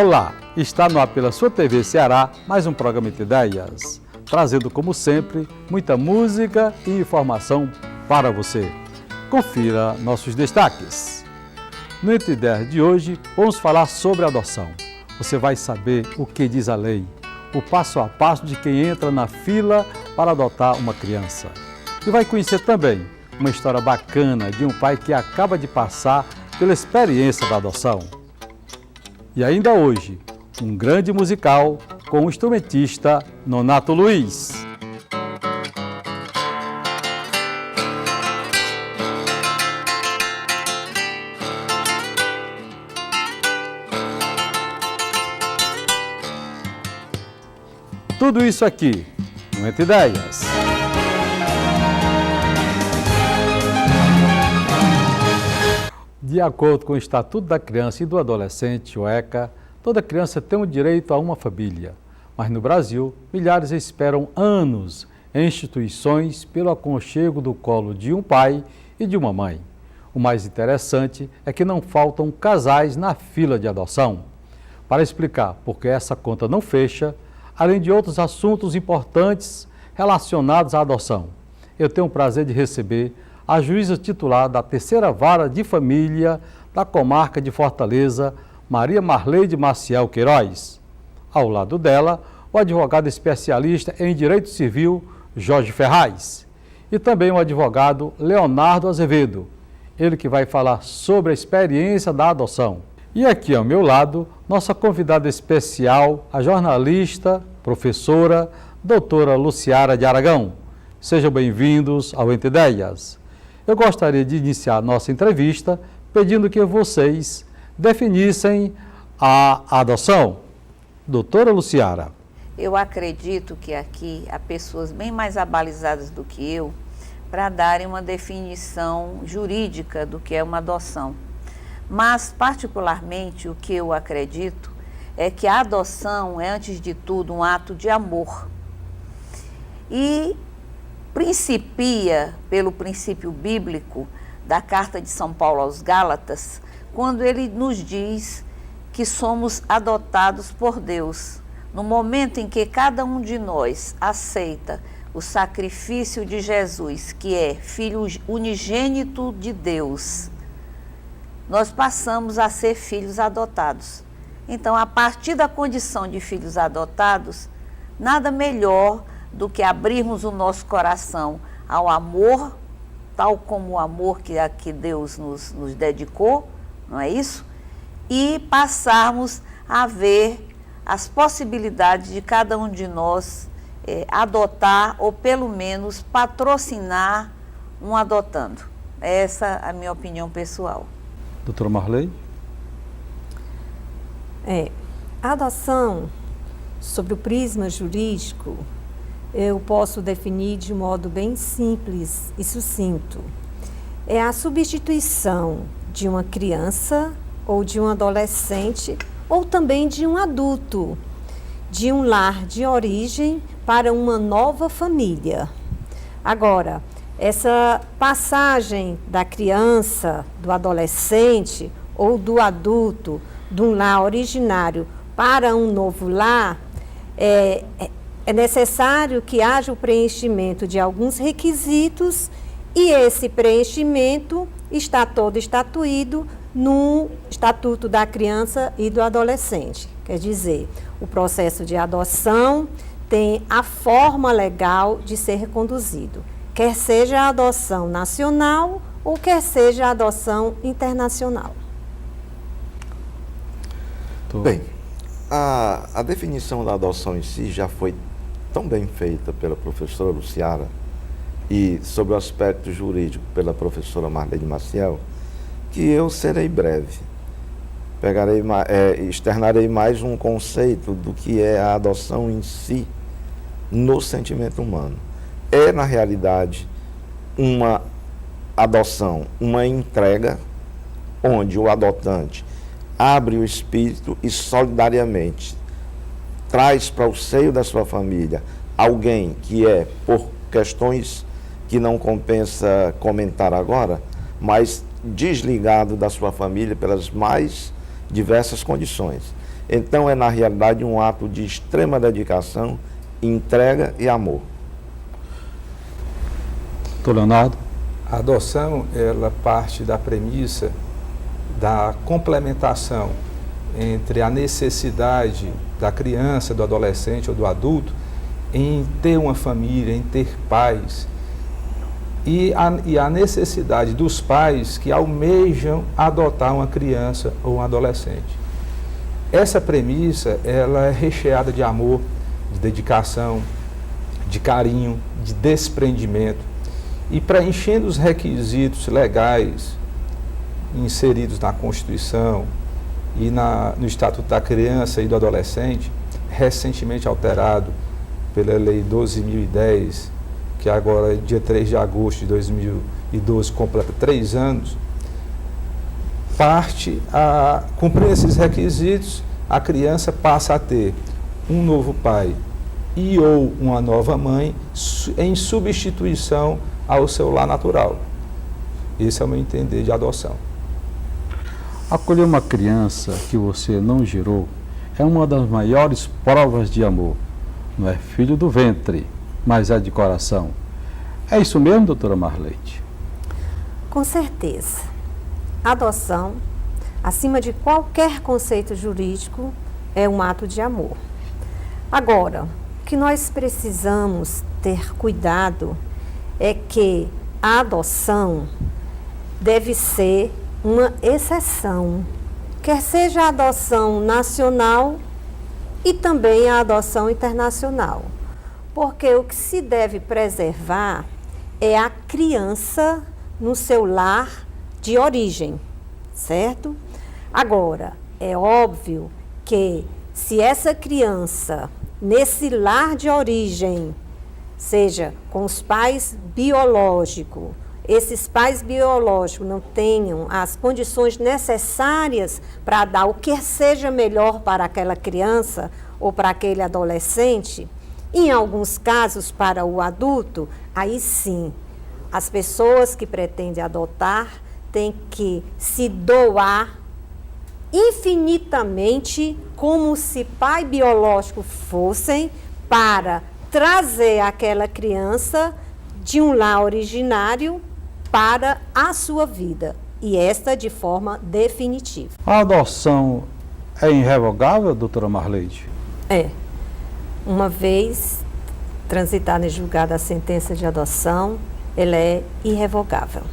Olá, está no ar pela sua TV Ceará mais um programa Entre Ideias, trazendo como sempre muita música e informação para você. Confira nossos destaques. No Entre Ideias de hoje vamos falar sobre adoção. Você vai saber o que diz a lei, o passo a passo de quem entra na fila para adotar uma criança. E vai conhecer também uma história bacana de um pai que acaba de passar pela experiência da adoção. E ainda hoje, um grande musical com o instrumentista Nonato Luiz. Tudo isso aqui no Entre Ideias. De acordo com o Estatuto da Criança e do Adolescente, o ECA, toda criança tem o direito a uma família. Mas no Brasil, milhares esperam anos em instituições pelo aconchego do colo de um pai e de uma mãe. O mais interessante é que não faltam casais na fila de adoção. Para explicar por que essa conta não fecha, além de outros assuntos importantes relacionados à adoção, eu tenho o prazer de receber a juíza titular da Terceira Vara de Família da Comarca de Fortaleza, Maria Marleide Maciel Queiroz. Ao lado dela, o advogado especialista em Direito Civil, Jorge Ferraz. E também o advogado Leonardo Azevedo, ele que vai falar sobre a experiência da adoção. E aqui ao meu lado, nossa convidada especial, a jornalista, professora, doutora Luciara de Aragão. Sejam bem-vindos ao Entre Ideias. Eu gostaria de iniciar nossa entrevista pedindo que vocês definissem a adoção. Doutora Luciara. Eu acredito que aqui há pessoas bem mais abalizadas do que eu para darem uma definição jurídica do que é uma adoção. Mas, particularmente, o que eu acredito é que a adoção é, antes de tudo, um ato de amor. E principia pelo princípio bíblico da Carta de São Paulo aos Gálatas, quando ele nos diz que somos adotados por Deus. No momento em que cada um de nós aceita o sacrifício de Jesus, que é Filho unigênito de Deus, nós passamos a ser filhos adotados. Então, a partir da condição de filhos adotados, nada melhor do que abrirmos o nosso coração ao amor, tal como o amor que Deus nos dedicou, não é isso? E passarmos a ver as possibilidades de cada um de nós adotar ou pelo menos patrocinar um adotando. Essa é a minha opinião pessoal. Doutora Marleide? A adoção, sobre o prisma jurídico, eu posso definir de modo bem simples e sucinto. É a substituição de uma criança ou de um adolescente ou também de um adulto, de um lar de origem para uma nova família. Agora, essa passagem da criança, do adolescente ou do adulto, de um lar originário para um novo lar, é necessário que haja o preenchimento de alguns requisitos e esse preenchimento está todo estatuído no Estatuto da Criança e do Adolescente. Quer dizer, o processo de adoção tem a forma legal de ser conduzido, quer seja a adoção nacional ou quer seja a adoção internacional. Bem, a definição da adoção em si já foi tão bem feita pela professora Luciara e sobre o aspecto jurídico pela professora Marleide Maciel, que eu serei breve. Externarei mais um conceito do que é a adoção em si no sentimento humano. É, na realidade, uma adoção, uma entrega, onde o adotante abre o espírito e solidariamente traz para o seio da sua família alguém que é, por questões que não compensa comentar agora, mas desligado da sua família pelas mais diversas condições. Então é na realidade um ato de extrema dedicação, entrega e amor. Doutor Leonardo? A adoção, ela parte da premissa da complementação entre a necessidade da criança, do adolescente ou do adulto em ter uma família, em ter pais, e a necessidade dos pais que almejam adotar uma criança ou um adolescente. Essa premissa, ela é recheada de amor, de dedicação, de carinho, de desprendimento, e preenchendo os requisitos legais inseridos na Constituição e no Estatuto da Criança e do Adolescente, recentemente alterado pela Lei 12.010, que agora, dia 3 de agosto de 2012, completa 3 anos, parte a cumprir esses requisitos, a criança passa a ter um novo pai e ou uma nova mãe em substituição ao seu lar natural. Esse é o meu entender de adoção. Acolher uma criança que você não gerou é uma das maiores provas de amor. Não é filho do ventre, mas é de coração. É isso mesmo, doutora Marleide? Com certeza. Adoção, acima de qualquer conceito jurídico, é um ato de amor. Agora, o que nós precisamos ter cuidado é que a adoção deve ser uma exceção, quer seja a adoção nacional e também a adoção internacional. Porque o que se deve preservar é a criança no seu lar de origem, certo? Agora, é óbvio que se essa criança, nesse lar de origem, seja com os pais biológicos, esses pais biológicos não tenham as condições necessárias para dar o que seja melhor para aquela criança ou para aquele adolescente, em alguns casos para o adulto, aí sim, as pessoas que pretendem adotar têm que se doar infinitamente, como se pai biológico fossem, para trazer aquela criança de um lar originário para a sua vida, e esta de forma definitiva. A adoção é irrevogável, doutora Marleide? É. Uma vez transitada em julgado a sentença de adoção, ela é irrevogável.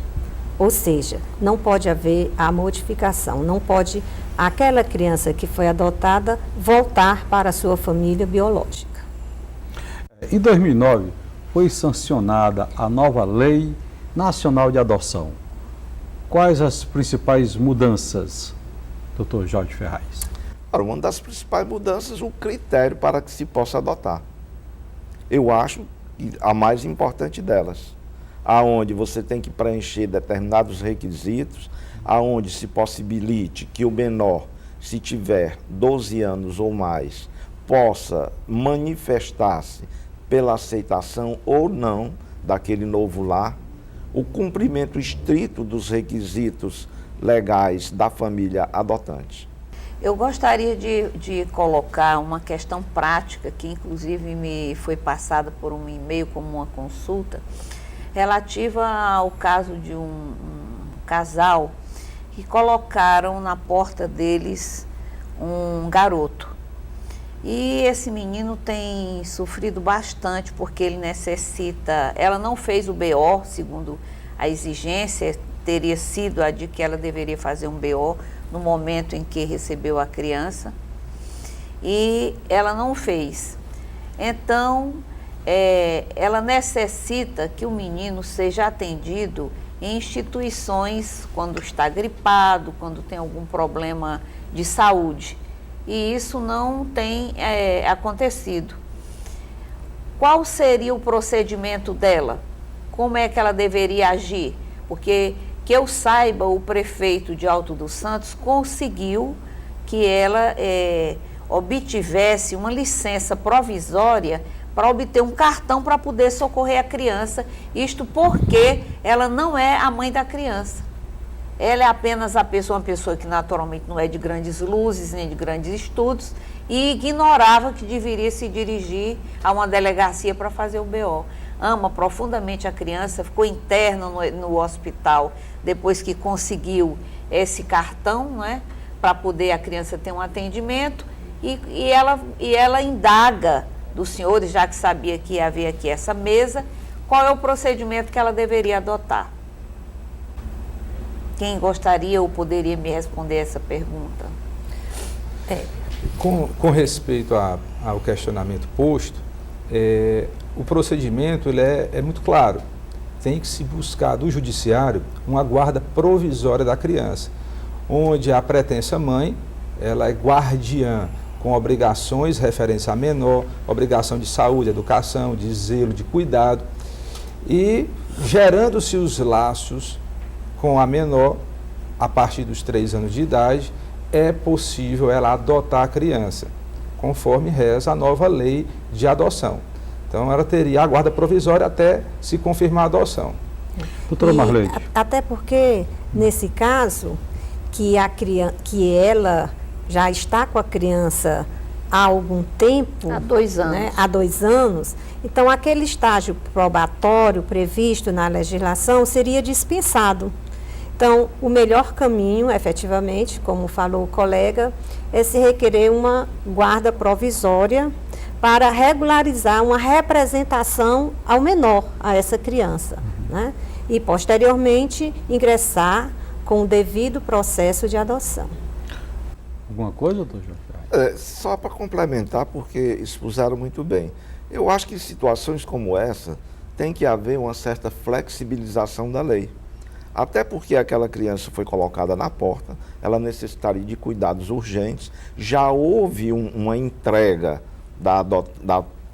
Ou seja, não pode haver a modificação, não pode aquela criança que foi adotada voltar para a sua família biológica. Em 2009, foi sancionada a nova Lei Nacional de Adoção. Quais as principais mudanças, doutor Jorge Ferraz? Uma das principais mudanças, o critério para que se possa adotar. Eu acho a mais importante delas, aonde você tem que preencher determinados requisitos, aonde se possibilite que o menor, se tiver 12 anos ou mais, possa manifestar-se pela aceitação ou não daquele novo lar, o cumprimento estrito dos requisitos legais da família adotante. Eu gostaria de colocar uma questão prática, que inclusive me foi passada por um e-mail como uma consulta, relativa ao caso de um casal que colocaram na porta deles um garoto. E esse menino tem sofrido bastante porque ele necessita, ela não fez o BO, segundo a exigência, teria sido a de que ela deveria fazer um BO no momento em que recebeu a criança, e ela não fez. Então, ela necessita que o menino seja atendido em instituições quando está gripado, quando tem algum problema de saúde. E isso não tem acontecido. Qual seria o procedimento dela? Como é que ela deveria agir? Porque, que eu saiba, o prefeito de Alto dos Santos conseguiu que ela obtivesse uma licença provisória para obter um cartão para poder socorrer a criança, isto porque ela não é a mãe da criança. ela é apenas uma pessoa que naturalmente não é de grandes luzes, nem de grandes estudos, e ignorava que deveria se dirigir a uma delegacia para fazer o BO. Ama profundamente a criança, ficou interno no hospital depois que conseguiu esse cartão, né, para poder a criança ter um atendimento, e ela indaga dos senhores, já que sabia que ia haver aqui essa mesa, qual é o procedimento que ela deveria adotar. Quem gostaria ou poderia me responder essa pergunta? Com respeito ao questionamento posto, o procedimento ele é muito claro. Tem que se buscar do judiciário uma guarda provisória da criança, onde a pretensa mãe ela é guardiã com obrigações referentes a menor, obrigação de saúde, educação, de zelo, de cuidado, e gerando-se os laços com a menor, a partir dos 3 anos de idade, é possível ela adotar a criança, conforme reza a nova lei de adoção. Então, ela teria a guarda provisória até se confirmar a adoção. Doutora Marlene. Até porque, nesse caso, que ela já está com a criança há algum tempo. Há 2 anos. Né, há 2 anos. Então, aquele estágio probatório previsto na legislação seria dispensado. Então, o melhor caminho, efetivamente, como falou o colega, é se requerer uma guarda provisória para regularizar uma representação ao menor, a essa criança, né? E, posteriormente, ingressar com o devido processo de adoção. Alguma coisa, doutor Jorge? Só para complementar, porque expuseram muito bem. Eu acho que em situações como essa, tem que haver uma certa flexibilização da lei. Até porque aquela criança foi colocada na porta, ela necessitaria de cuidados urgentes. Já houve uma entrega da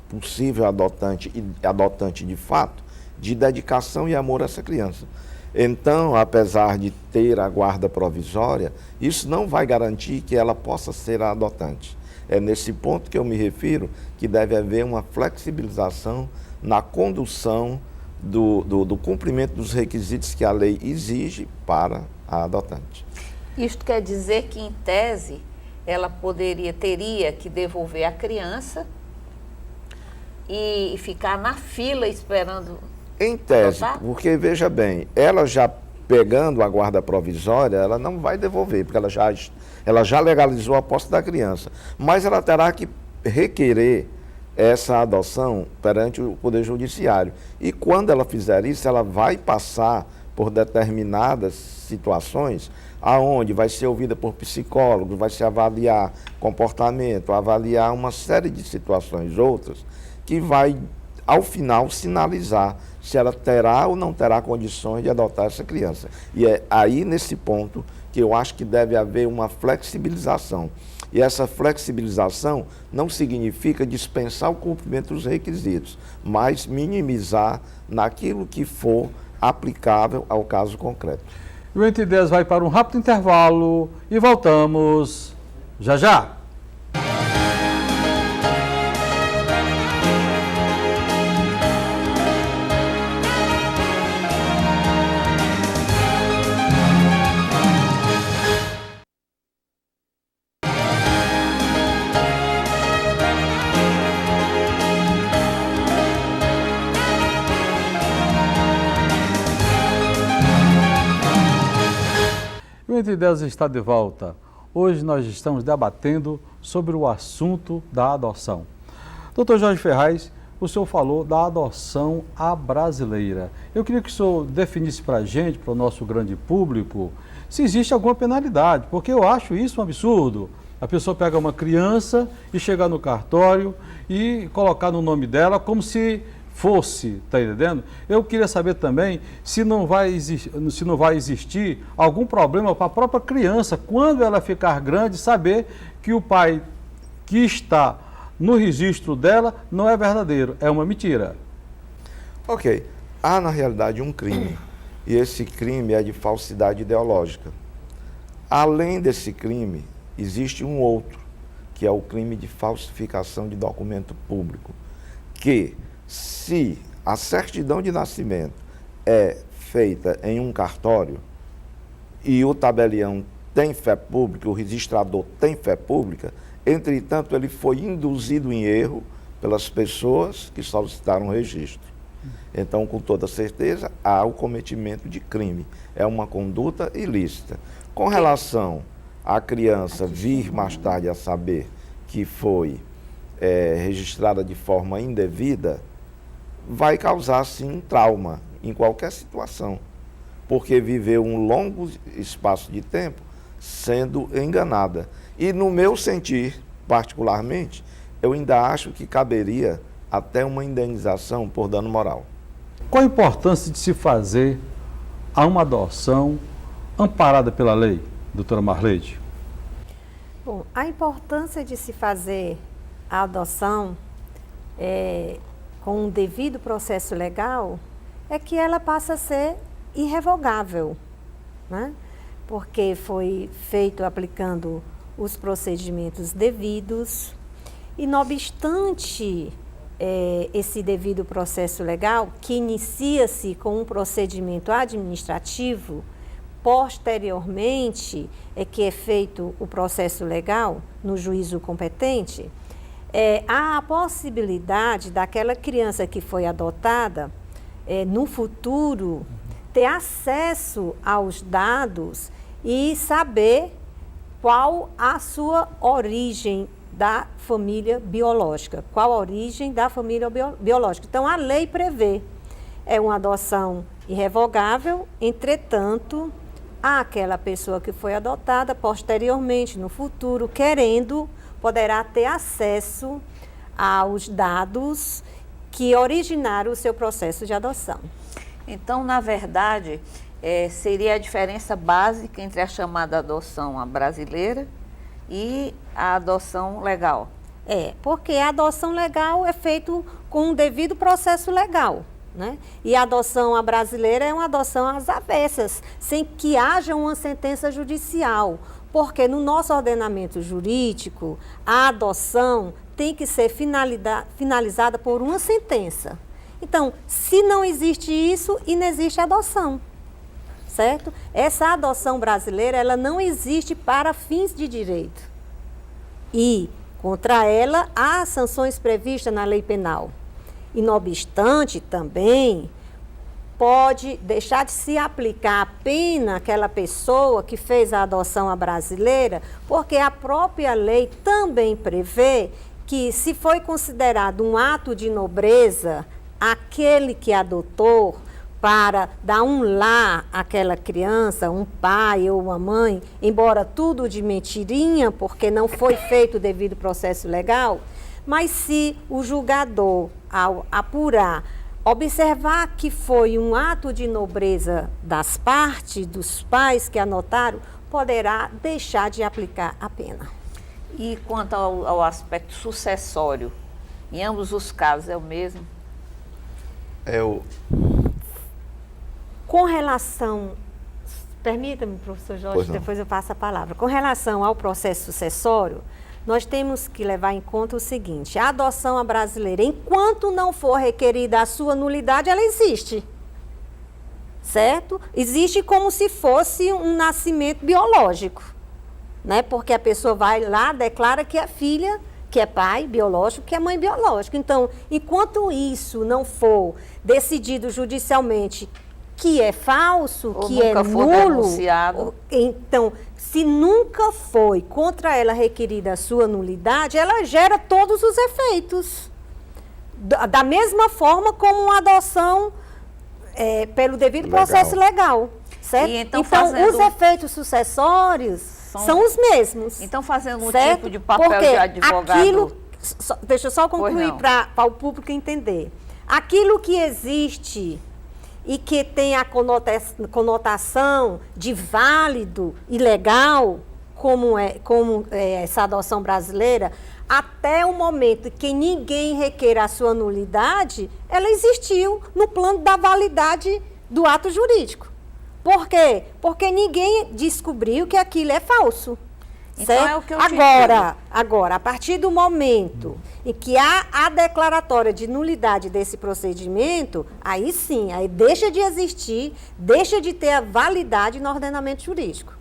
possível adotante e adotante de fato, de dedicação e amor a essa criança. Então, apesar de ter a guarda provisória, isso não vai garantir que ela possa ser a adotante. É nesse ponto que eu me refiro que deve haver uma flexibilização na condução do cumprimento dos requisitos que a lei exige para a adotante. Isto quer dizer que, em tese, ela teria que devolver a criança e ficar na fila esperando. Em tese, adotar? porque veja bem, ela já pegando a guarda provisória, ela não vai devolver, porque ela já legalizou a posse da criança, mas ela terá que requerer essa adoção perante o Poder Judiciário. E quando ela fizer isso, ela vai passar por determinadas situações, aonde vai ser ouvida por psicólogos, vai se avaliar comportamento, avaliar uma série de situações outras, que vai, ao final, sinalizar se ela terá ou não terá condições de adotar essa criança. E é aí, nesse ponto, que eu acho que deve haver uma flexibilização. E essa flexibilização não significa dispensar o cumprimento dos requisitos, mas minimizar naquilo que for aplicável ao caso concreto. E o Entre Ideias vai para um rápido intervalo e voltamos já já. O Entre Ideias está de volta. Hoje nós estamos debatendo sobre o assunto da adoção. Doutor Jorge Ferraz, o senhor falou da adoção à brasileira. Eu queria que o senhor definisse para a gente, para o nosso grande público, se existe alguma penalidade, porque eu acho isso um absurdo. A pessoa pega uma criança e chegar no cartório e colocar no nome dela como se fosse, está entendendo? Eu queria saber também se não vai existir algum problema para a própria criança, quando ela ficar grande, saber que o pai que está no registro dela não é verdadeiro, é uma mentira. Ok. Há, na realidade, um crime, e esse crime é de falsidade ideológica. Além desse crime, existe um outro, que é o crime de falsificação de documento público, que, se a certidão de nascimento é feita em um cartório, e o tabelião tem fé pública, o registrador tem fé pública, entretanto, ele foi induzido em erro pelas pessoas que solicitaram o registro. Então, com toda certeza, há o cometimento de crime. É uma conduta ilícita. Com relação à criança vir mais tarde a saber que foi registrada de forma indevida, vai causar, sim, um trauma em qualquer situação, porque viveu um longo espaço de tempo sendo enganada. E no meu sentir, particularmente, eu ainda acho que caberia até uma indenização por dano moral. Qual a importância de se fazer a uma adoção amparada pela lei, doutora Marleide? Bom, a importância de se fazer a adoção com um devido processo legal é que ela passa a ser irrevogável, né? Porque foi feito aplicando os procedimentos devidos e, não obstante esse devido processo legal, que inicia-se com um procedimento administrativo, posteriormente é que é feito o processo legal no juízo competente, há a possibilidade daquela criança que foi adotada, no futuro, ter acesso aos dados e saber qual a sua origem da família biológica, qual a origem da família biológica. Então, a lei prevê, é uma adoção irrevogável, entretanto, aquela pessoa que foi adotada, posteriormente, no futuro, querendo, poderá ter acesso aos dados que originaram o seu processo de adoção. Então, na verdade, seria a diferença básica entre a chamada adoção brasileira e a adoção legal. Porque a adoção legal é feita com um devido processo legal, né? E a adoção brasileira é uma adoção às avessas, sem que haja uma sentença judicial. Porque no nosso ordenamento jurídico, a adoção tem que ser finalizada por uma sentença. Então, se não existe isso, inexiste a adoção, certo? Essa adoção brasileira, ela não existe para fins de direito. E, contra ela, há sanções previstas na lei penal. E, não obstante, também pode deixar de se aplicar a pena àquela pessoa que fez a adoção brasileira, porque a própria lei também prevê que, se foi considerado um ato de nobreza, aquele que adotou para dar um lar àquela criança, um pai ou uma mãe, embora tudo de mentirinha, porque não foi feito o devido processo legal, mas se o julgador, ao apurar, observar que foi um ato de nobreza das partes, dos pais que anotaram, poderá deixar de aplicar a pena. E quanto ao aspecto sucessório, em ambos os casos é o mesmo? Com relação, permita-me, professor Jorge, depois eu passo a palavra. Com relação ao processo sucessório, nós temos que levar em conta o seguinte: a adoção brasileira, enquanto não for requerida a sua nulidade, ela existe, certo? Existe como se fosse um nascimento biológico, né? Porque a pessoa vai lá, declara que é filha, que é pai biológico, que é mãe biológica. Então, enquanto isso não for decidido judicialmente que é falso, ou que é nulo, denunciado. Então, se nunca foi contra ela requerida a sua nulidade, ela gera todos os efeitos. Da mesma forma como uma adoção pelo devido processo legal, certo? E então, os efeitos sucessórios são os mesmos. Então, fazendo certo? um tipo de papel porque de advogado... deixa eu só concluir para o público entender. Aquilo que existe e que tem a conotação de válido e legal, como é essa adoção brasileira, até o momento que ninguém requeira a sua nulidade, ela existiu no plano da validade do ato jurídico. Por quê? Porque ninguém descobriu que aquilo é falso. Então, certo? é o que eu Agora, a partir do momento em que há a declaratória de nulidade desse procedimento, aí sim, aí deixa de existir, deixa de ter a validade no ordenamento jurídico.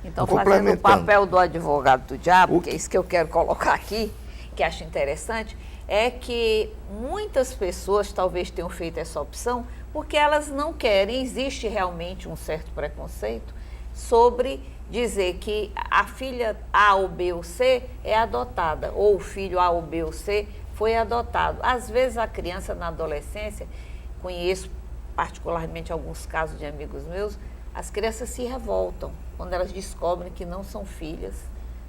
Então, fazendo o papel do advogado do diabo, que é isso que eu quero colocar aqui, que acho interessante, é que muitas pessoas talvez tenham feito essa opção porque elas não querem, existe realmente um certo preconceito sobre dizer que a filha A ou B ou C é adotada, ou o filho A ou B ou C foi adotado. Às vezes a criança na adolescência, conheço particularmente alguns casos de amigos meus, as crianças se revoltam quando elas descobrem que não são filhas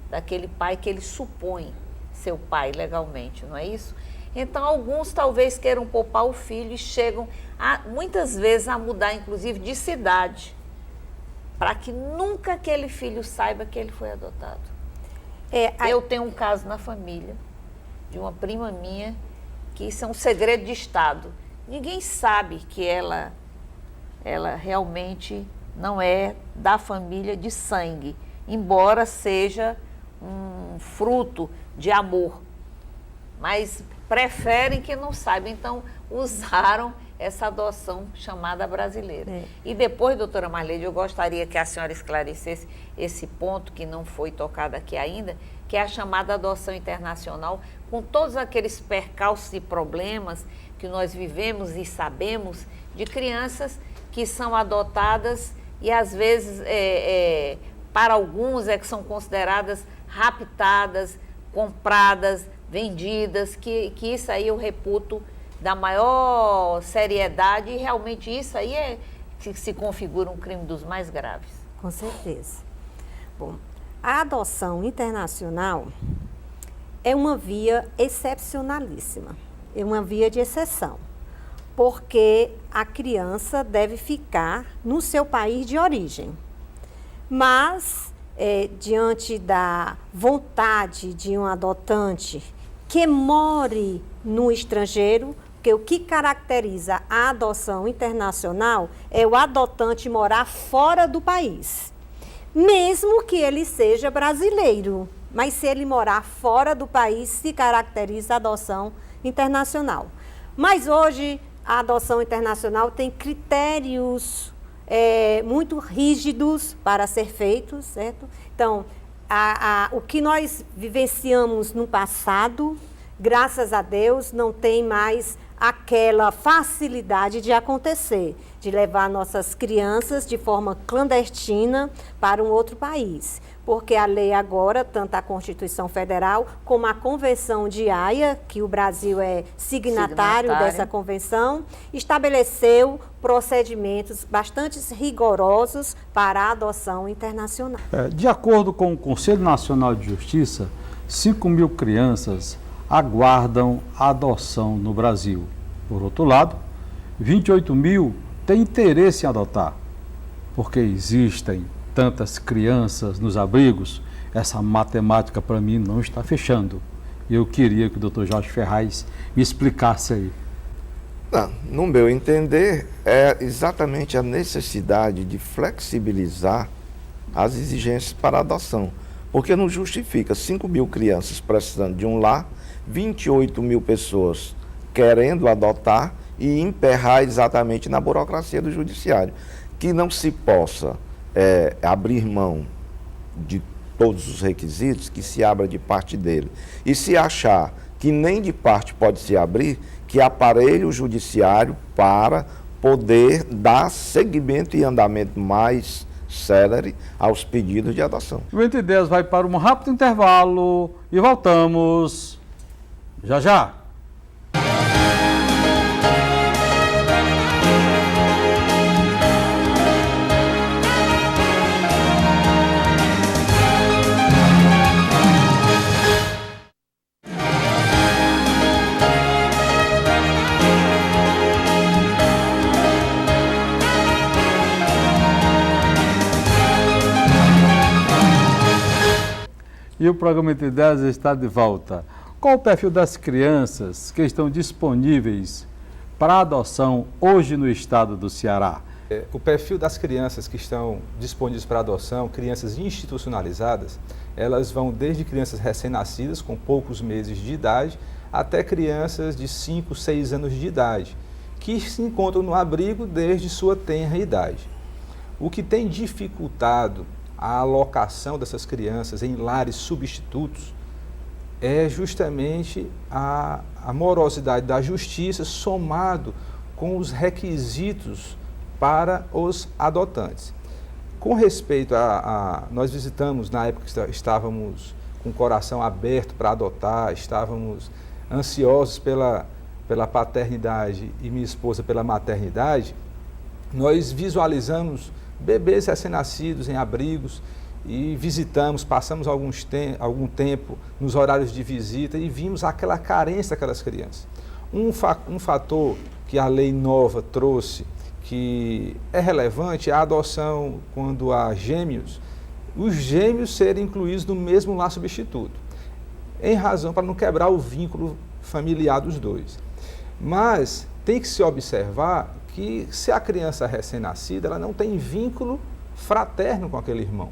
daquele pai que eles supõem ser o pai legalmente, não é isso? Então alguns talvez queiram poupar o filho e chegam muitas vezes a mudar inclusive de cidade, para que nunca aquele filho saiba que ele foi adotado. Eu tenho um caso na família, de uma prima minha, que isso é um segredo de Estado. Ninguém sabe que ela realmente não é da família de sangue, embora seja um fruto de amor. Mas preferem que não saibam, então usaram essa adoção chamada brasileira. E depois, doutora Marlede, eu gostaria que a senhora esclarecesse esse ponto que não foi tocado aqui ainda, que é a chamada adoção internacional, com todos aqueles percalços e problemas que nós vivemos e sabemos de crianças que são adotadas e às vezes, para alguns, que são consideradas raptadas, compradas, vendidas, que isso aí eu reputo da maior seriedade e realmente isso aí se configura um crime dos mais graves. Com certeza. Bom, a adoção internacional é uma via excepcionalíssima, é uma via de exceção, porque a criança deve ficar no seu país de origem. Mas, diante da vontade de um adotante que more no estrangeiro, porque o que caracteriza a adoção internacional é o adotante morar fora do país, mesmo que ele seja brasileiro. Mas se ele morar fora do país, se caracteriza a adoção internacional. Mas hoje a adoção internacional tem critérios muito rígidos para ser feitos, certo? Então, o que nós vivenciamos no passado, graças a Deus, não tem mais aquela facilidade de acontecer, de levar nossas crianças de forma clandestina para um outro país. Porque a lei agora, tanto a Constituição Federal como a Convenção de Haia, que o Brasil é signatário dessa convenção, estabeleceu procedimentos bastante rigorosos para a adoção internacional. De acordo com o Conselho Nacional de Justiça, 5.000 crianças aguardam a adoção no Brasil. Por outro lado, 28.000 têm interesse em adotar. Porque existem tantas crianças nos abrigos, essa matemática para mim não está fechando. Eu queria que o Dr. Jorge Ferraz me explicasse aí. Não, no meu entender, é exatamente a necessidade de flexibilizar as exigências para a adoção. Porque não justifica 5.000 crianças precisando de um lar, 28.000 pessoas querendo adotar e emperrar exatamente na burocracia do judiciário. Que não se possa abrir mão de todos os requisitos, que se abra de parte dele. E se achar que nem de parte pode se abrir, que aparelhe o judiciário para poder dar seguimento e andamento mais célere aos pedidos de adoção. O Entre Ideias vai para um rápido intervalo e voltamos já já. E o programa Entre Ideias está de volta. Qual o perfil das crianças que estão disponíveis para adoção hoje no estado do Ceará? O perfil das crianças que estão disponíveis para adoção, crianças institucionalizadas, elas vão desde crianças recém-nascidas, com poucos meses de idade, até crianças de 5, 6 anos de idade, que se encontram no abrigo desde sua tenra idade. O que tem dificultado a alocação dessas crianças em lares substitutos é justamente a morosidade da justiça somado com os requisitos para os adotantes. Com respeito nós visitamos, na época que estávamos com o coração aberto para adotar, estávamos ansiosos pela paternidade e minha esposa pela maternidade, nós visualizamos bebês recém-nascidos em abrigos e visitamos, passamos algum tempo nos horários de visita e vimos aquela carência daquelas crianças. Um fator que a lei nova trouxe, que é relevante, é a adoção quando há gêmeos, os gêmeos serem incluídos no mesmo lar substituto, em razão para não quebrar o vínculo familiar dos dois. Mas tem que se observar que se a criança é recém-nascida, ela não tem vínculo fraterno com aquele irmão.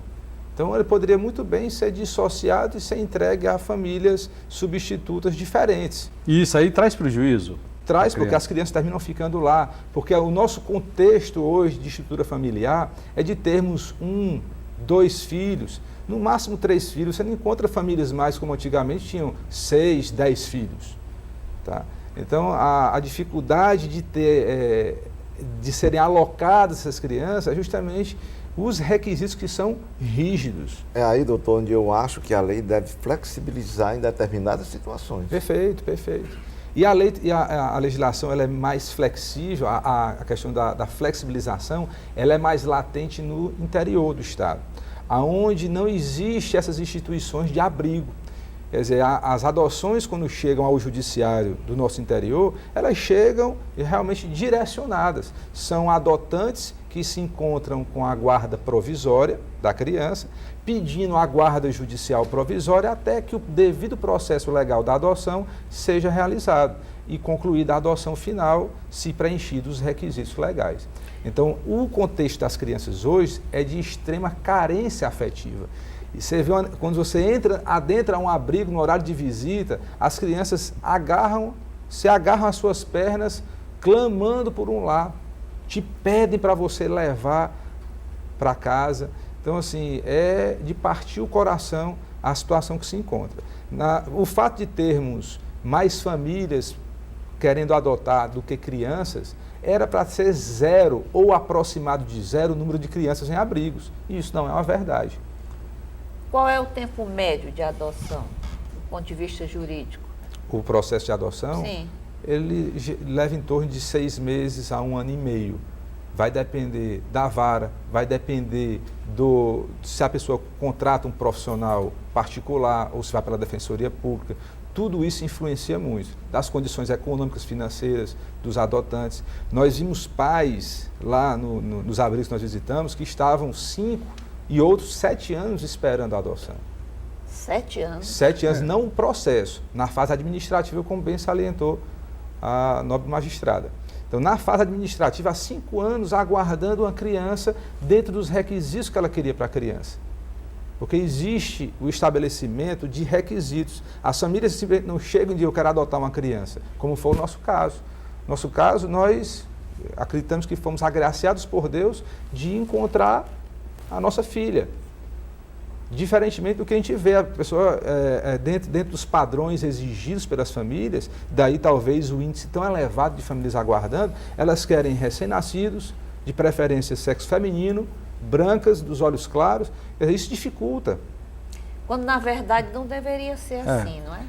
Então ele poderia muito bem ser dissociado e ser entregue a famílias substitutas diferentes. E isso aí traz prejuízo? Traz, porque as crianças terminam ficando lá, porque o nosso contexto hoje de estrutura familiar é de termos 1, 2 filhos, no máximo 3 filhos. Você não encontra famílias mais como antigamente tinham 6, 10 filhos. Tá? Então a dificuldade de serem alocadas essas crianças é justamente os requisitos que são rígidos. É aí, doutor, onde eu acho que a lei deve flexibilizar em determinadas situações. Perfeito, perfeito. E a legislação ela é mais flexível, a questão da flexibilização, ela é mais latente no interior do Estado, onde não existe essas instituições de abrigo. Quer dizer, as adoções, quando chegam ao judiciário do nosso interior, elas chegam realmente direcionadas. São adotantes que se encontram com a guarda provisória da criança, pedindo a guarda judicial provisória até que o devido processo legal da adoção seja realizado e concluída a adoção final, se preenchidos os requisitos legais. Então, o contexto das crianças hoje é de extrema carência afetiva. E você vê, quando você adentra um abrigo no horário de visita, as crianças se agarram às suas pernas, clamando por um lar, te pedem para você levar para casa. Então, assim, é de partir o coração a situação que se encontra. O fato de termos mais famílias querendo adotar do que crianças, era para ser 0 ou aproximado de 0 o número de crianças em abrigos. E isso não é uma verdade. Qual é o tempo médio de adoção, do ponto de vista jurídico? O processo de adoção, Sim. Ele leva em torno de 6 meses a 1 ano e meio. Vai depender da vara, vai depender se a pessoa contrata um profissional particular ou se vai pela defensoria pública. Tudo isso influencia muito, das condições econômicas, financeiras dos adotantes. Nós vimos pais lá nos abrigos que nós visitamos que estavam 5 e outros 7 anos esperando a adoção. 7 anos? 7 anos, não o processo, na fase administrativa, como bem salientou a nobre magistrada. Então, na fase administrativa, há 5 anos aguardando uma criança dentro dos requisitos que ela queria para a criança. Porque existe o estabelecimento de requisitos. As famílias simplesmente não chegam e dizem, eu quero adotar uma criança, como foi o nosso caso. Nosso caso, nós acreditamos que fomos agraciados por Deus de encontrar a nossa filha. Diferentemente do que a gente vê, a pessoa dentro dos padrões exigidos pelas famílias, daí talvez o índice tão elevado de famílias aguardando, elas querem recém-nascidos, de preferência sexo feminino, brancas, dos olhos claros, isso dificulta. Quando na verdade não deveria ser assim, não é?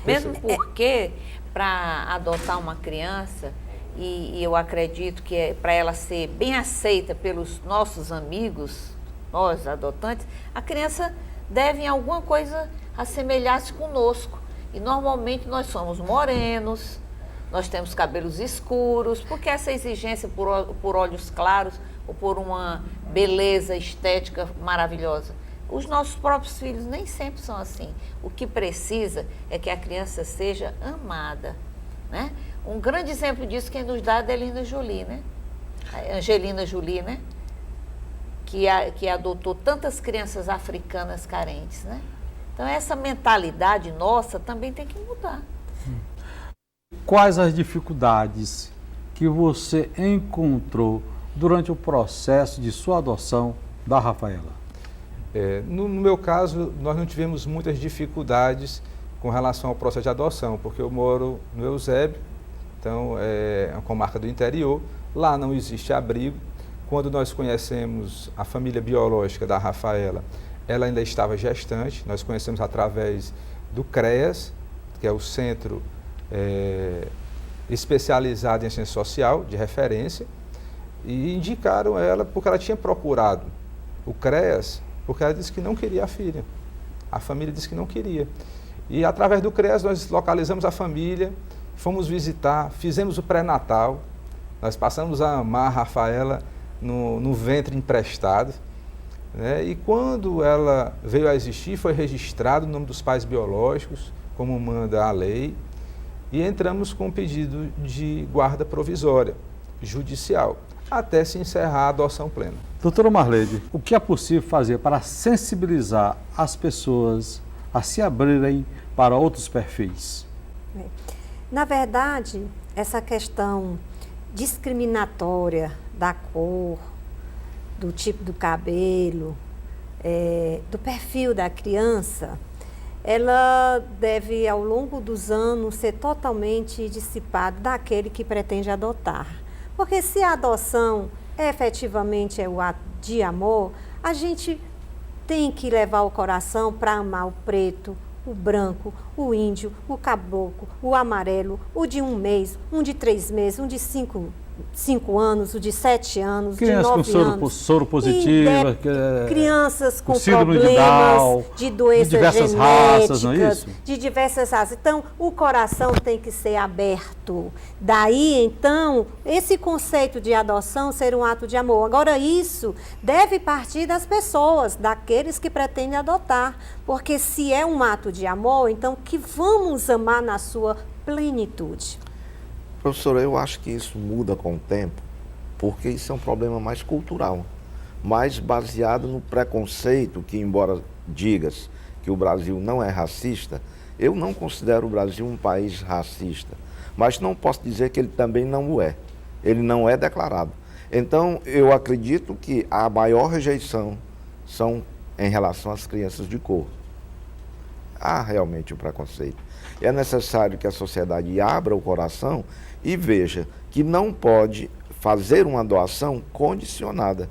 Mesmo porque para adotar uma criança, e eu acredito que para ela ser bem aceita pelos nossos amigos, nós adotantes, a criança deve em alguma coisa assemelhar-se conosco. E normalmente nós somos morenos, nós temos cabelos escuros, porque essa exigência por olhos claros ou por uma beleza estética maravilhosa. Os nossos próprios filhos nem sempre são assim. O que precisa é que a criança seja amada, né? Um grande exemplo disso quem nos dá é a Angelina Jolie, né? A Angelina Jolie, né? Que adotou tantas crianças africanas carentes, né? Então essa mentalidade nossa também tem que mudar. Quais as dificuldades que você encontrou durante o processo de sua adoção da Rafaela? No meu caso, nós não tivemos muitas dificuldades com relação ao processo de adoção, porque eu moro no Eusébio, então é uma comarca do interior, lá não existe abrigo. Quando nós conhecemos a família biológica da Rafaela, ela ainda estava gestante, nós conhecemos através do CREAS, que é o Centro especializado em assistência social, de referência, e indicaram ela porque ela tinha procurado o CREAS, porque ela disse que não queria a filha. A família disse que não queria. E através do CREAS nós localizamos a família, fomos visitar, fizemos o pré-natal, nós passamos a amar a Rafaela no ventre emprestado, né? E quando ela veio a existir, foi registrado o nome dos pais biológicos, como manda a lei, e entramos com um pedido de guarda provisória, judicial, até se encerrar a adoção plena. Doutora Marleide, o que é possível fazer para sensibilizar as pessoas a se abrirem para outros perfis? Na verdade, essa questão discriminatória da cor, do tipo do cabelo, do perfil da criança, ela deve, ao longo dos anos, ser totalmente dissipada daquele que pretende adotar. Porque se a adoção efetivamente é o ato de amor, a gente tem que levar o coração para amar o preto, o branco, o índio, o caboclo, o amarelo, o de 1 mês, um de 3 meses, um de 5 anos, o de 7 anos, crianças de 9 anos. Soro positiva, crianças com síndrome problemas de doenças de diversas genéticas, raças, não é isso? de diversas raças. Então, o coração tem que ser aberto. Daí, então, esse conceito de adoção ser um ato de amor. Agora, isso deve partir das pessoas, daqueles que pretendem adotar. Porque se é um ato de amor, então que vamos amar na sua plenitude. Professora, eu acho que isso muda com o tempo, porque isso é um problema mais cultural, mais baseado no preconceito, que embora digas que o Brasil não é racista, eu não considero o Brasil um país racista, mas não posso dizer que ele também não o é. Ele não é declarado. Então, eu acredito que a maior rejeição são em relação às crianças de cor. Há realmente um preconceito. É necessário que a sociedade abra o coração e veja que não pode fazer uma doação condicionada.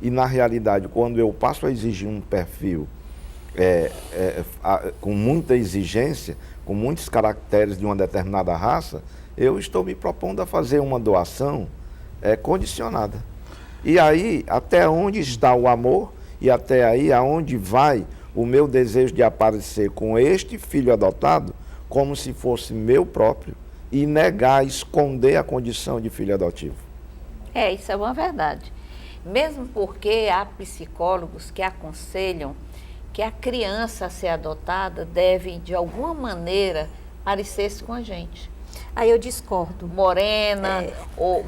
E, na realidade, quando eu passo a exigir um perfil com muita exigência, com muitos caracteres de uma determinada raça, eu estou me propondo a fazer uma doação condicionada. E aí, até onde está o amor e até aí aonde vai o meu desejo de aparecer com este filho adotado como se fosse meu próprio e negar, esconder a condição de filho adotivo. Isso é uma verdade. Mesmo porque há psicólogos que aconselham que a criança a ser adotada deve, de alguma maneira, parecer-se com a gente. Aí eu discordo. Morena,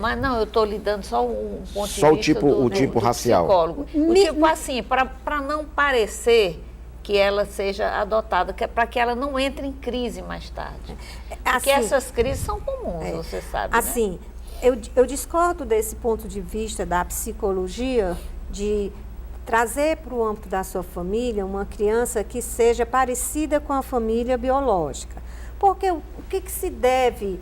mas não, eu estou lhe dando só um ponto só de vista o tipo racial. Psicólogo. O tipo assim, para não parecer que ela seja adotada, para que ela não entre em crise mais tarde. Porque essas crises são comuns, você sabe, assim, né? Eu discordo desse ponto de vista da psicologia de trazer para o âmbito da sua família uma criança que seja parecida com a família biológica. Porque o que se deve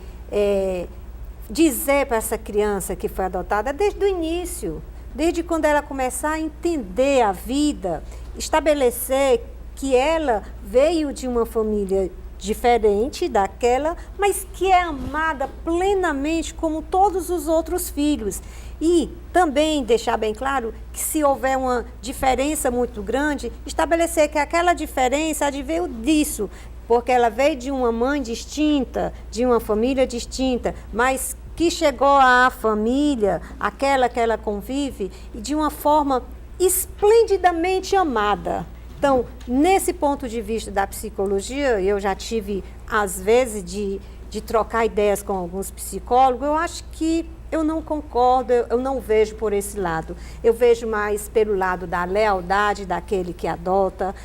dizer para essa criança que foi adotada desde o início, desde quando ela começar a entender a vida, estabelecer que ela veio de uma família diferente daquela, mas que é amada plenamente como todos os outros filhos. E também deixar bem claro que se houver uma diferença muito grande, estabelecer que aquela diferença adveio disso, porque ela veio de uma mãe distinta, de uma família distinta, mas que chegou à família, aquela que ela convive, de uma forma esplendidamente amada. Então, nesse ponto de vista da psicologia, eu já tive, às vezes, de trocar ideias com alguns psicólogos, eu acho que eu não concordo, eu não vejo por esse lado. Eu vejo mais pelo lado da lealdade daquele que adota,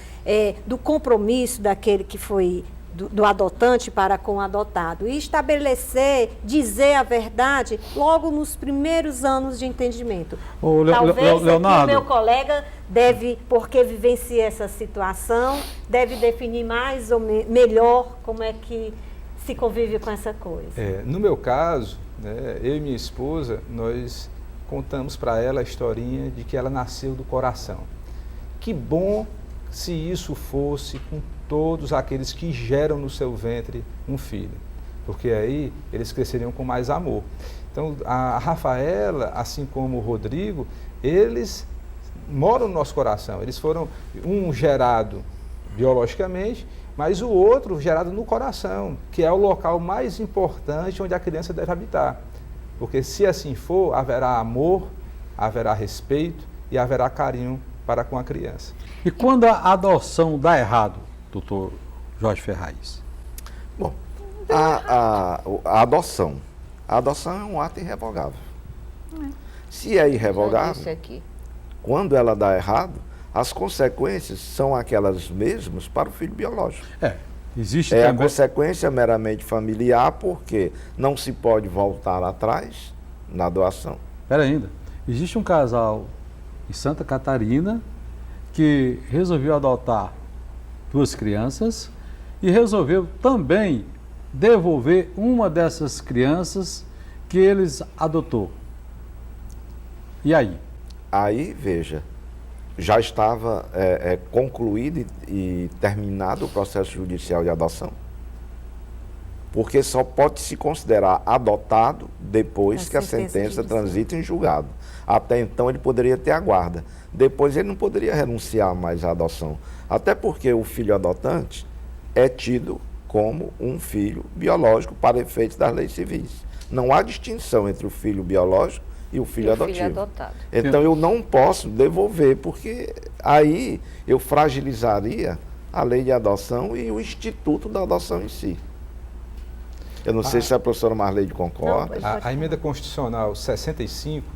do compromisso daquele que foi do adotante para com o adotado e estabelecer, dizer a verdade logo nos primeiros anos de entendimento. Talvez Leonardo, aqui o meu colega deve, porque vivencia essa situação, deve definir mais ou melhor como é que se convive com essa coisa. No meu caso, né, eu e minha esposa, nós contamos para ela a historinha de que ela nasceu do coração. Que bom se isso fosse com todos aqueles que geram no seu ventre um filho, porque aí eles cresceriam com mais amor. Então, a Rafaela, assim como o Rodrigo, eles moram no nosso coração. Eles foram um gerado biologicamente, mas o outro gerado no coração, que é o local mais importante onde a criança deve habitar. Porque se assim for, haverá amor, haverá respeito e haverá carinho para com a criança. e quando a adoção dá errado, doutor Jorge Ferraz? Bom, a adoção é um ato irrevogável. Se é Já irrevogável, disse aqui. quando ela dá errado, as consequências são aquelas mesmas para o filho biológico. Existe É a também... consequência meramente familiar, porque não se pode voltar atrás na doação. Espera ainda. Existe um casal em Santa Catarina que resolveu adotar 2 crianças e resolveu também devolver uma dessas crianças que eles adotou. E aí? Aí, veja, já estava concluído e terminado o processo judicial de adoção. Porque só pode se considerar adotado depois que a sentença transita em julgado. Até então ele poderia ter a guarda. Depois ele não poderia renunciar mais à adoção. Até porque o filho adotante é tido como um filho biológico para efeitos das leis civis. Não há distinção entre o filho biológico e o filho adotivo. Filho adotado. Então eu não posso devolver, porque aí eu fragilizaria a lei de adoção e o instituto da adoção em si. Eu não sei se a professora Marleide concorda. A emenda constitucional 65,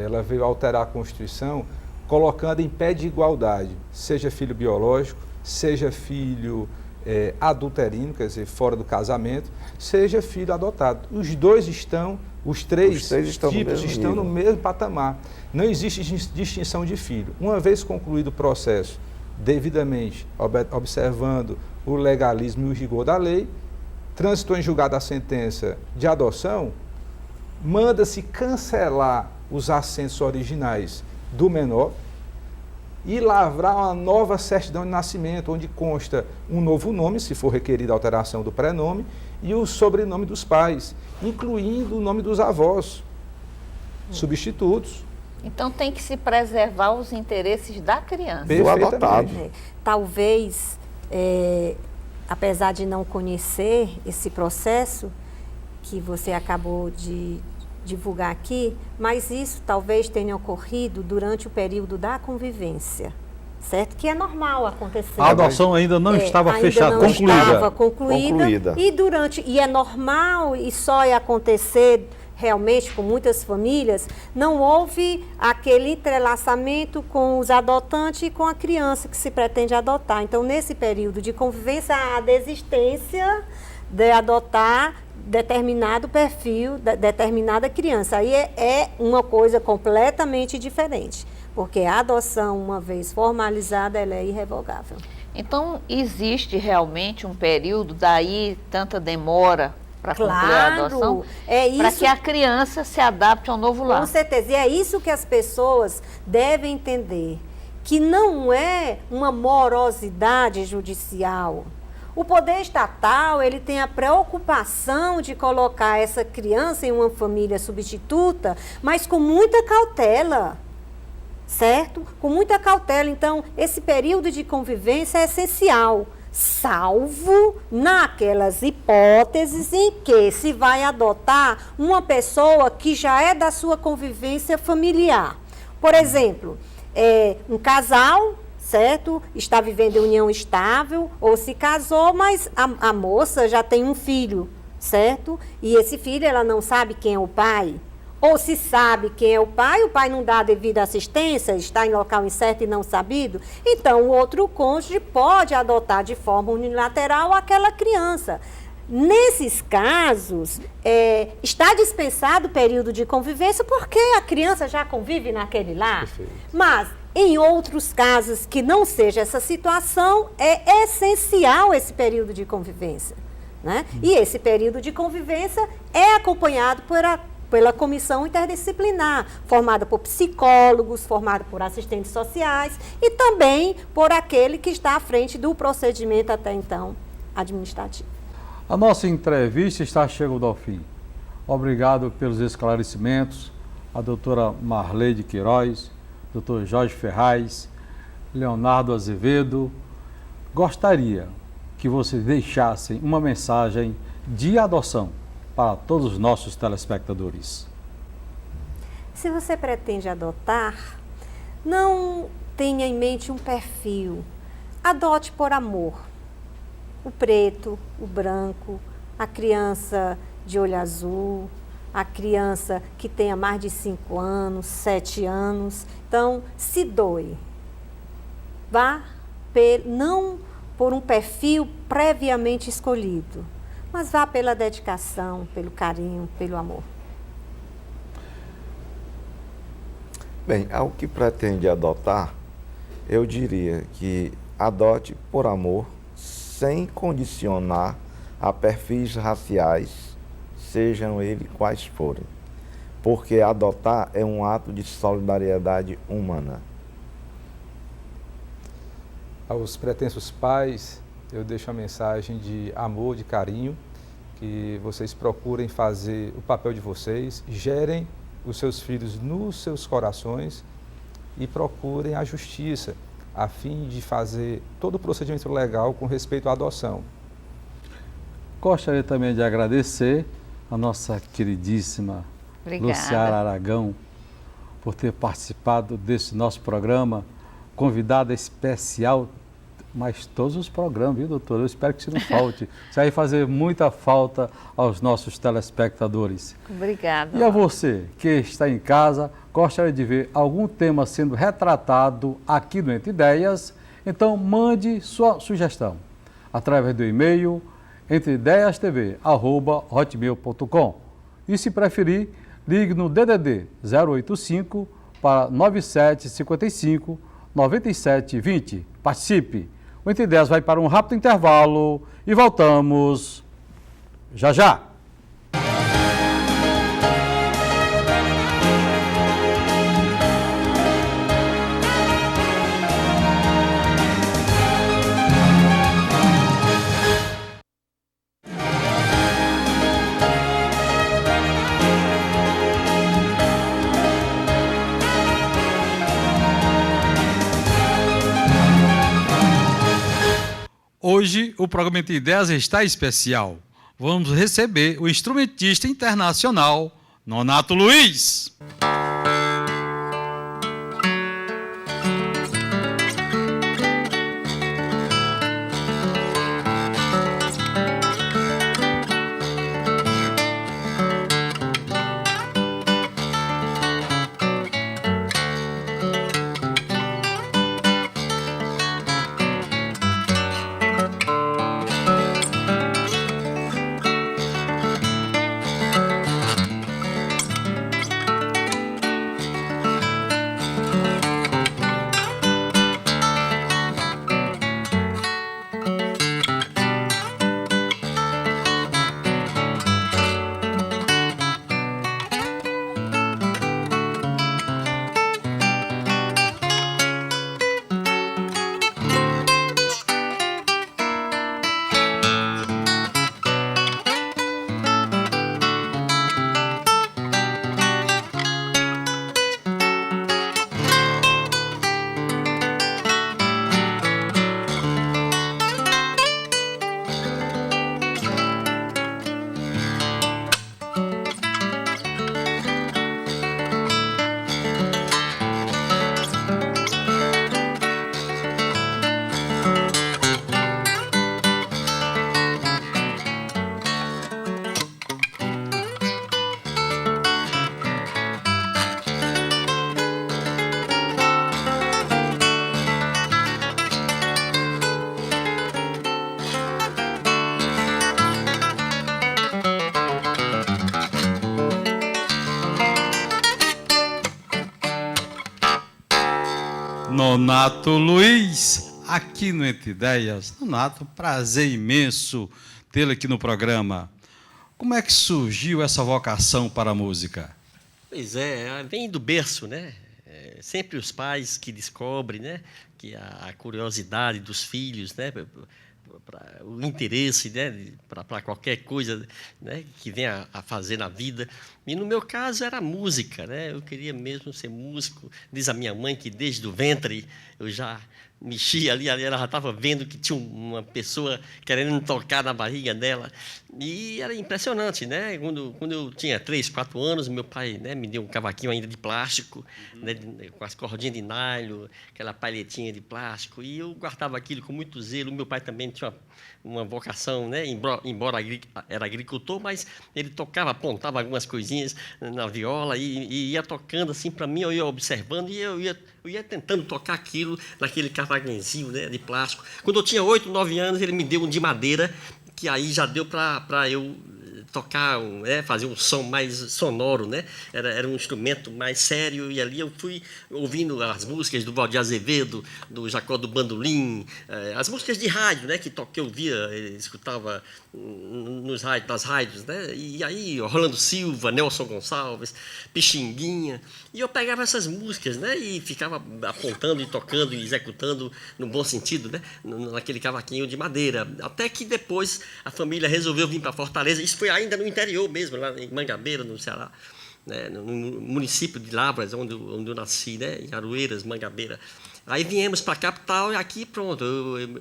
ela veio alterar a Constituição, colocando em pé de igualdade, seja filho biológico, seja filho adulterino, quer dizer, fora do casamento, seja filho adotado. Os três tipos estão no mesmo patamar. Não existe distinção de filho. Uma vez concluído o processo, devidamente observando o legalismo e o rigor da lei, transitou em julgado a sentença de adoção, manda-se cancelar os assentos originais do menor e lavrar uma nova certidão de nascimento, onde consta um novo nome, se for requerida a alteração do prenome, e o sobrenome dos pais, incluindo o nome dos avós, substitutos. Então tem que se preservar os interesses da criança. Do adotado. Talvez, apesar de não conhecer esse processo que você acabou de divulgar aqui, mas isso talvez tenha ocorrido durante o período da convivência, certo? Que é normal acontecer. A adoção ainda não estava fechada, não concluída. Estava concluída. E é normal, e só ia acontecer realmente com muitas famílias, não houve aquele entrelaçamento com os adotantes e com a criança que se pretende adotar. Então, nesse período de convivência, há a desistência de adotar determinado perfil, determinada criança. Aí é uma coisa completamente diferente, porque a adoção, uma vez formalizada, ela é irrevogável. Então, existe realmente um período, daí tanta demora para concluir a adoção, para que a criança se adapte ao novo lar. Com certeza, e é isso que as pessoas devem entender, que não é uma morosidade judicial. O poder estatal, ele tem a preocupação de colocar essa criança em uma família substituta, mas com muita cautela, certo? Com muita cautela. Então, esse período de convivência é essencial, salvo naquelas hipóteses em que se vai adotar uma pessoa que já é da sua convivência familiar. Por exemplo, um casal, certo? Está vivendo em união estável ou se casou, mas a moça já tem um filho, certo? E esse filho, ela não sabe quem é o pai. ou se sabe quem é o pai não dá a devida assistência, está em local incerto e não sabido, então o outro cônjuge pode adotar de forma unilateral aquela criança. Nesses casos, está dispensado o período de convivência porque a criança já convive naquele lar. Perfeito. Mas, em outros casos que não seja essa situação, é essencial esse período de convivência, né? E esse período de convivência é acompanhado pela comissão interdisciplinar, formada por psicólogos, formada por assistentes sociais e também por aquele que está à frente do procedimento até então administrativo. A nossa entrevista está chegando ao fim. Obrigado pelos esclarecimentos, a doutora Marleide Queiroz, doutor Jorge Ferraz, Leonardo Azevedo. Gostaria que vocês deixassem uma mensagem de adoção para todos os nossos telespectadores. Se você pretende adotar, não tenha em mente um perfil. Adote por amor. O preto, o branco, a criança de olho azul, a criança que tenha mais de 5 anos, 7 anos. Então, se doe. Vá não por um perfil previamente escolhido, mas vá pela dedicação, pelo carinho, pelo amor. Bem, ao que pretende adotar, eu diria que adote por amor, sem condicionar a perfis raciais, sejam eles quais forem. Porque adotar é um ato de solidariedade humana. Aos pretensos pais, eu deixo a mensagem de amor, de carinho, que vocês procurem fazer o papel de vocês, gerem os seus filhos nos seus corações e procurem a justiça, a fim de fazer todo o procedimento legal com respeito à adoção. Gostaria também de agradecer a nossa queridíssima Luciara Aragão por ter participado desse nosso programa, convidada especial, mas todos os programas, viu, doutor? Eu espero que isso não falte. Isso vai fazer muita falta aos nossos telespectadores. Obrigada. E a você que está em casa, gostaria de ver algum tema sendo retratado aqui no Entre Ideias, então mande sua sugestão através do e-mail entreideiastv@hotmail.com e, se preferir, ligue no DDD 085 para 9755 9720. Participe! O Entre Ideias vai para um rápido intervalo e voltamos já já. Hoje o programa Entre Ideias está especial. Vamos receber o instrumentista internacional Nonato Luiz. Nonato Luiz, aqui no Entre Ideias. Nonato, prazer imenso tê-lo aqui no programa. Como é que surgiu essa vocação para a música? Pois é, vem do berço, né? Sempre os pais que descobrem, né? Que a curiosidade dos filhos, né? O interesse, né? Para qualquer coisa, né? Que venha a fazer na vida. E no meu caso era música, né? Eu queria mesmo ser músico. Diz a minha mãe que desde o ventre eu já mexia ali, ela já estava vendo que tinha uma pessoa querendo tocar na barriga dela. E era impressionante, né? Quando eu tinha 3, 4 anos, meu pai, né, me deu um cavaquinho ainda de plástico, né, com as cordinhas de nylon, aquela palhetinha de plástico, e eu guardava aquilo com muito zelo. Meu pai também tinha uma vocação, né? Embora era agricultor, mas ele tocava, apontava algumas coisinhas na viola e ia tocando assim para mim, eu ia observando e eu ia tentando tocar aquilo naquele cavaquinho, né, de plástico. Quando eu tinha 8, 9 anos, ele me deu um de madeira, que aí já deu para eu tocar, fazer um som mais sonoro, né? Era um instrumento mais sério, e ali eu fui ouvindo as músicas do Valdir Azevedo, do Jacó do Bandolim, as músicas de rádio, né? Que eu ouvia, escutava nas rádios, né? E aí Rolando Silva, Nelson Gonçalves, Pixinguinha, e eu pegava essas músicas, né? E ficava apontando e tocando e executando no bom sentido, né? Naquele cavaquinho de madeira, até que depois a família resolveu vir para Fortaleza. Isso foi ainda no interior mesmo, lá em Mangabeira, no Ceará, né, no município de Lavras, onde eu nasci, né, em Aroeiras, Mangabeira. Aí viemos para a capital e aqui, pronto,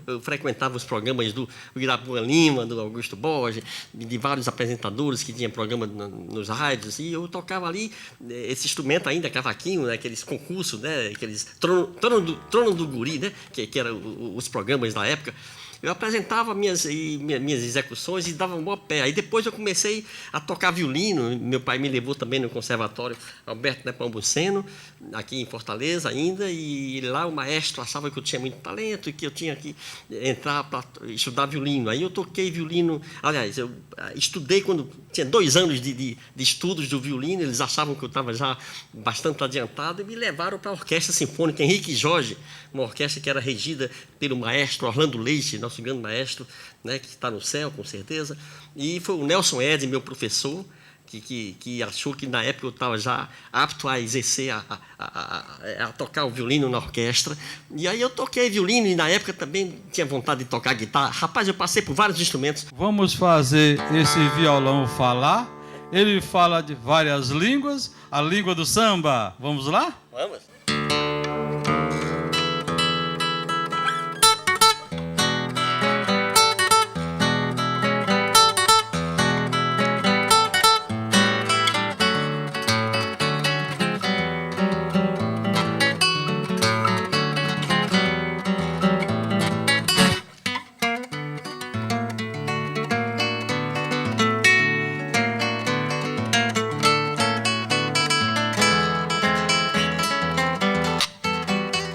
eu frequentava os programas do Irapuã Lima, do Augusto Borges, de vários apresentadores que tinham programa nos rádios, e eu tocava ali esse instrumento ainda, cavaquinho, né, aqueles concursos, né, aqueles trono do guri, né, que eram os programas da época. Eu apresentava minhas execuções e dava um bom pé. Aí depois eu comecei a tocar violino. Meu pai me levou também no Conservatório Alberto Nepomuceno, aqui em Fortaleza ainda, e lá o maestro achava que eu tinha muito talento e que eu tinha que entrar para estudar violino. Aí eu toquei violino, aliás, eu estudei quando tinha 2 anos de estudos do violino. Eles achavam que eu estava já bastante adiantado e me levaram para a Orquestra Sinfônica Henrique Jorge, uma orquestra que era regida pelo maestro Orlando Leite, nosso grande maestro, né, que está no céu, com certeza. E foi o Nelson Ed, meu professor, que achou que na época eu estava já apto a exercer, a tocar o violino na orquestra. E aí eu toquei violino e na época também tinha vontade de tocar guitarra. Rapaz, eu passei por vários instrumentos. Vamos fazer esse violão falar. Ele fala de várias línguas, a língua do samba. Vamos lá? Vamos.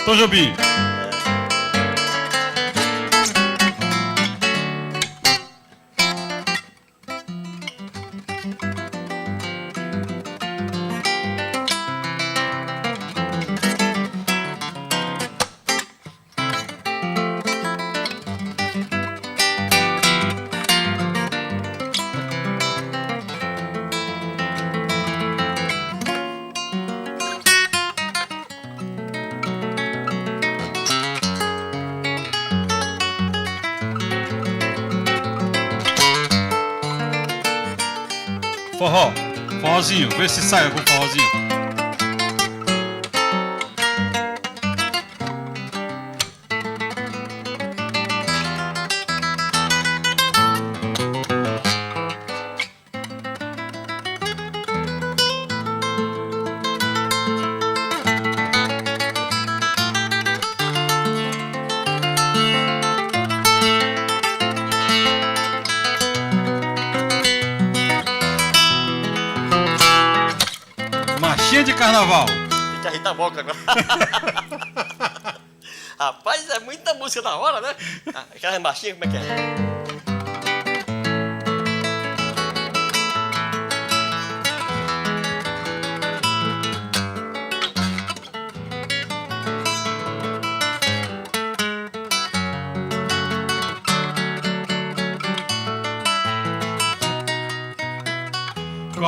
Tom Jobim. Forrozinho, vê se sai algum forrozinho. De carnaval. Tem que arretar a boca agora. Rapaz, é muita música da hora, né? Aquela marchinha, como é que é?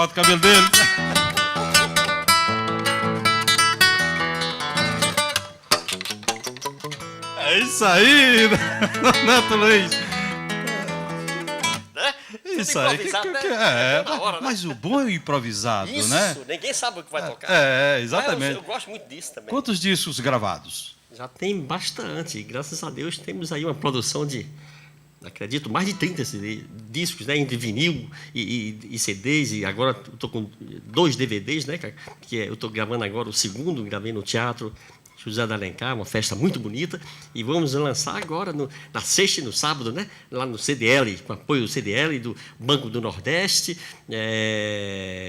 corta o cabelo dele. É isso aí, Neto Luiz. Né? Isso aí. Na hora, né? Mas o bom é o improvisado, Isso, né? ninguém sabe o que vai tocar. Exatamente. Eu gosto muito disso também. Quantos discos gravados? Já tem bastante. Graças a Deus temos aí uma produção de, acredito, mais de 30 discos, né, entre vinil e CDs. E agora estou com 2 DVDs, né, que eu estou gravando agora o segundo, gravei no Teatro José de Alencar, uma festa muito bonita. E vamos lançar agora na sexta e no sábado, né, lá no CDL, com apoio do CDL, do Banco do Nordeste,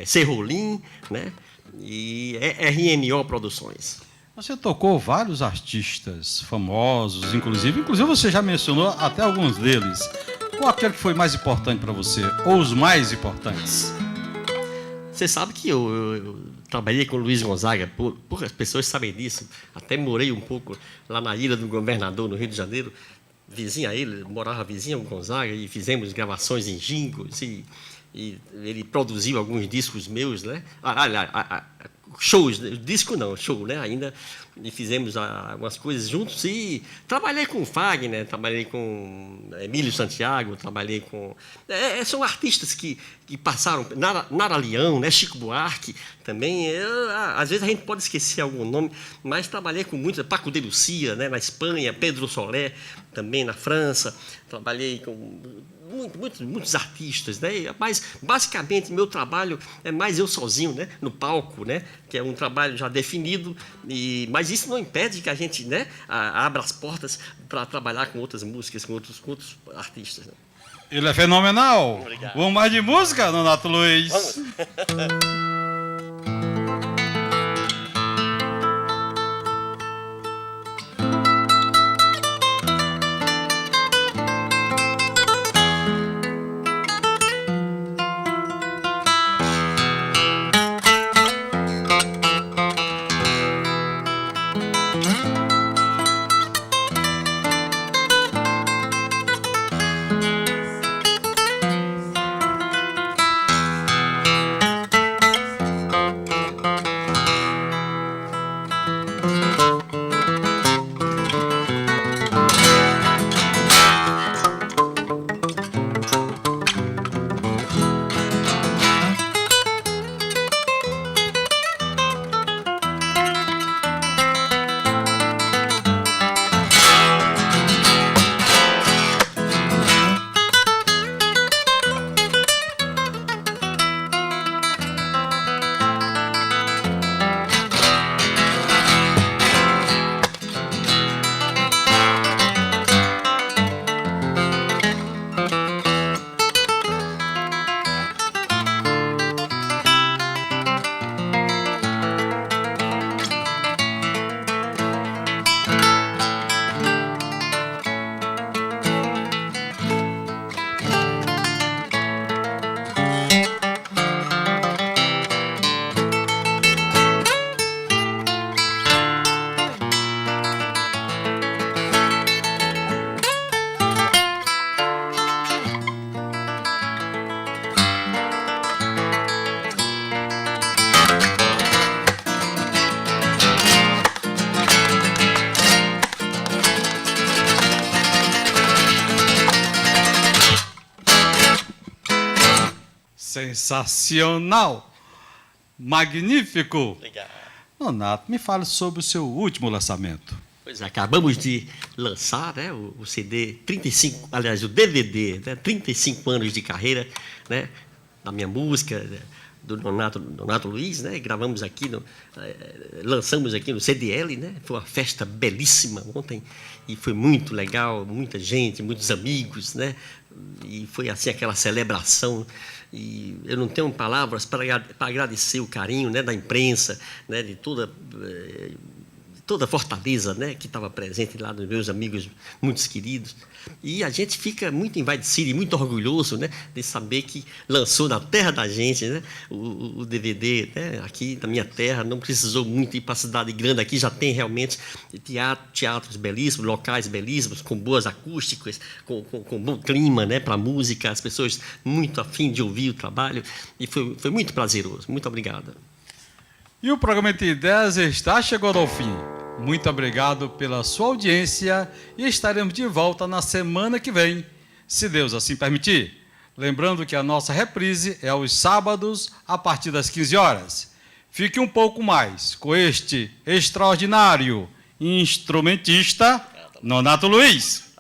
Serrolim, né, e RNO Produções. Você tocou vários artistas famosos, inclusive você já mencionou até alguns deles. Qual aquele que foi mais importante para você, ou os mais importantes? Você sabe que eu trabalhei com o Luiz Gonzaga, poucas pessoas sabem disso. Até morei um pouco lá na Ilha do Governador, no Rio de Janeiro, vizinho a ele, morava vizinho ao Gonzaga, e fizemos gravações em jingles, e ele produziu alguns discos meus, né? Shows, disco não, show, né? Ainda, e fizemos algumas coisas juntos, e trabalhei com Fagner, trabalhei com Emílio Santiago, trabalhei com... são artistas que passaram, Nara Leão, né? Chico Buarque também, às vezes a gente pode esquecer algum nome, mas trabalhei com muitos, Paco de Lucia, né? Na Espanha, Pedro Soler, também na França, trabalhei com... Muitos artistas, né? Mas basicamente meu trabalho é mais eu sozinho, né? No palco, né? Que é um trabalho já definido, mas isso não impede que a gente, né? Abra as portas para trabalhar com outras músicas, com outros artistas. Né? Ele é fenomenal. Obrigado. Vamos mais de música, Nonato Luiz? Vamos. Sensacional! Magnífico! Obrigado. Nonato, me fale sobre o seu último lançamento. Pois é, acabamos de lançar, né, o CD 35, aliás, o DVD, né, 35 anos de carreira, né, da minha música, né, do Nonato Luiz, né, gravamos aqui, lançamos aqui no CDL, né, foi uma festa belíssima ontem e foi muito legal, muita gente, muitos amigos, né, e foi assim aquela celebração. E eu não tenho palavras para agradecer o carinho, né, da imprensa, né, de toda a Fortaleza, né, que estava presente lá, dos meus amigos muito queridos. E a gente fica muito envaidecido e muito orgulhoso, né, de saber que lançou na terra da gente, né, o DVD, né, aqui na minha terra. Não precisou muito ir para a cidade grande, aqui já tem realmente teatros belíssimos, locais belíssimos, com boas acústicas, com bom clima, né, para a música, as pessoas muito afim de ouvir o trabalho, e foi muito prazeroso. Muito obrigado. E o programa Entre Ideias está chegando ao fim. Muito obrigado pela sua audiência e estaremos de volta na semana que vem, se Deus assim permitir. Lembrando que a nossa reprise é aos sábados, a partir das 15 horas. Fique um pouco mais com este extraordinário instrumentista, Nonato Luiz.